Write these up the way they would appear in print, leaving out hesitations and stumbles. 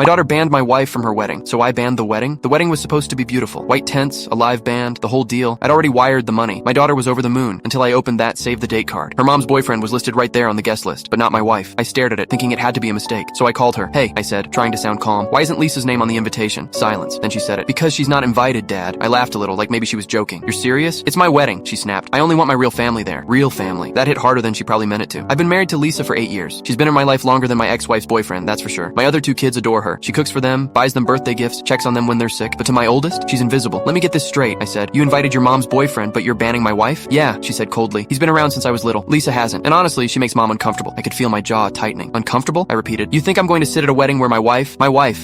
My daughter banned my wife from her wedding, so I banned the wedding. The wedding was supposed to be beautiful. White tents, a live band, the whole deal. I'd already wired the money. My daughter was over the moon until I opened that save the date card. Her mom's boyfriend was listed right there on the guest list, but not my wife. I stared at it, thinking it had to be a mistake. So I called her. Hey, I said, trying to sound calm. Why isn't Lisa's name on the invitation? Silence. Then she said it. Because she's not invited, Dad. I laughed a little, like maybe she was joking. You're serious? It's my wedding, she snapped. I only want my real family there. Real family. That hit harder than she probably meant it to. I've been married to Lisa for 8 years. She's been in my life longer than my ex-wife's boyfriend, that's for sure. My other 2 kids adore her. She cooks for them, buys them birthday gifts, checks on them when they're sick. But to my oldest, she's invisible. Let me get this straight, I said. You invited your mom's boyfriend, but you're banning my wife? Yeah, she said coldly. He's been around since I was little. Lisa hasn't. And honestly, she makes Mom uncomfortable. I could feel my jaw tightening. Uncomfortable? I repeated. You think I'm going to sit at a wedding where my wife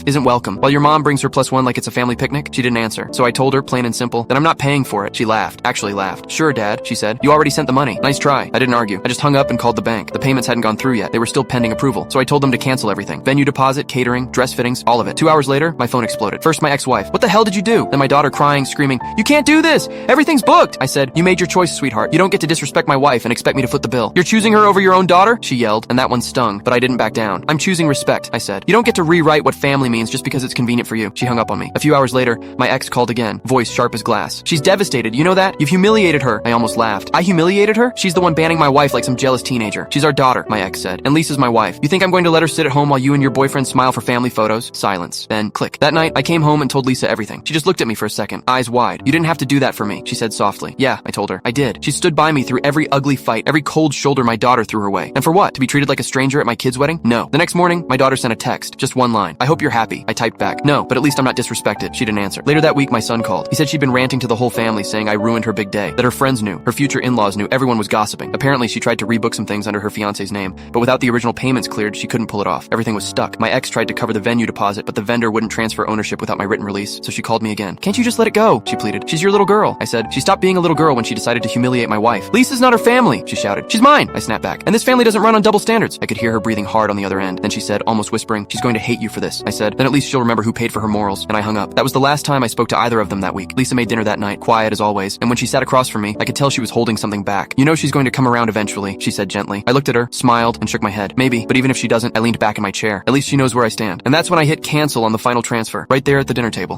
isn't welcome, while your mom brings her +1 like it's a family picnic? She didn't answer. So I told her, plain and simple, that I'm not paying for it. She laughed. Actually laughed. Sure, Dad, she said. You already sent the money. Nice try. I didn't argue. I just hung up and called the bank. The payments hadn't gone through yet. They were still pending approval. So I told them to cancel everything. Venue deposit, catering, dress fittings, all of it. 2 hours later, my phone exploded. First my ex-wife. What the hell did you do? Then my daughter crying, screaming, you can't do this! Everything's booked! I said, you made your choice, sweetheart. You don't get to disrespect my wife and expect me to foot the bill. You're choosing her over your own daughter? She yelled, and that one stung, but I didn't back down. I'm choosing respect, I said. You don't get to rewrite what family means just because it's convenient for you. She hung up on me. A few hours later, my ex called again, voice sharp as glass. She's devastated, you know that? You've humiliated her. I almost laughed. I humiliated her? She's the one banning my wife like some jealous teenager. She's our daughter, my ex said, and Lisa's my wife. You think I'm going to let her sit at home while you and your boyfriend smile for family photos? Silence. Then, click. That night, I came home and told Lisa everything. She just looked at me for a second, eyes wide. You didn't have to do that for me, she said softly. Yeah, I told her. I did. She stood by me through every ugly fight, every cold shoulder my daughter threw her way. And for what? To be treated like a stranger at my kid's wedding? No. The next morning, my daughter sent a text. Just one line. I hope you're happy. I typed back. No, but at least I'm not disrespected. She didn't answer. Later that week, my son called. He said she'd been ranting to the whole family saying I ruined her big day, that her friends knew, her future in-laws knew, everyone was gossiping. Apparently, she tried to rebook some things under her fiance's name, but without the original payments cleared, she couldn't pull it off. Everything was stuck. My ex tried to cover the venue deposit, but the vendor wouldn't transfer ownership without my written release, so she called me again. Can't you just let it go? She pleaded. She's your little girl. I said, she stopped being a little girl when she decided to humiliate my wife. Lisa's not her family, she shouted. She's mine, I snapped back. And this family doesn't run on double standards. I could hear her breathing hard on the other end. Then she said, almost whispering, she's going to hate you for this. I said, then at least she'll remember who paid for her morals. And I hung up. That was the last time I spoke to either of them that week. Lisa made dinner that night, quiet as always, and when she sat across from me, I could tell she was holding something back. You know she's going to come around eventually, she said gently. I looked at her, smiled, and shook my head. Maybe, but even if she doesn't, I leaned back in my chair. At least she knows where I stand. And that's when I hit cancel on the final transfer, right there at the dinner table.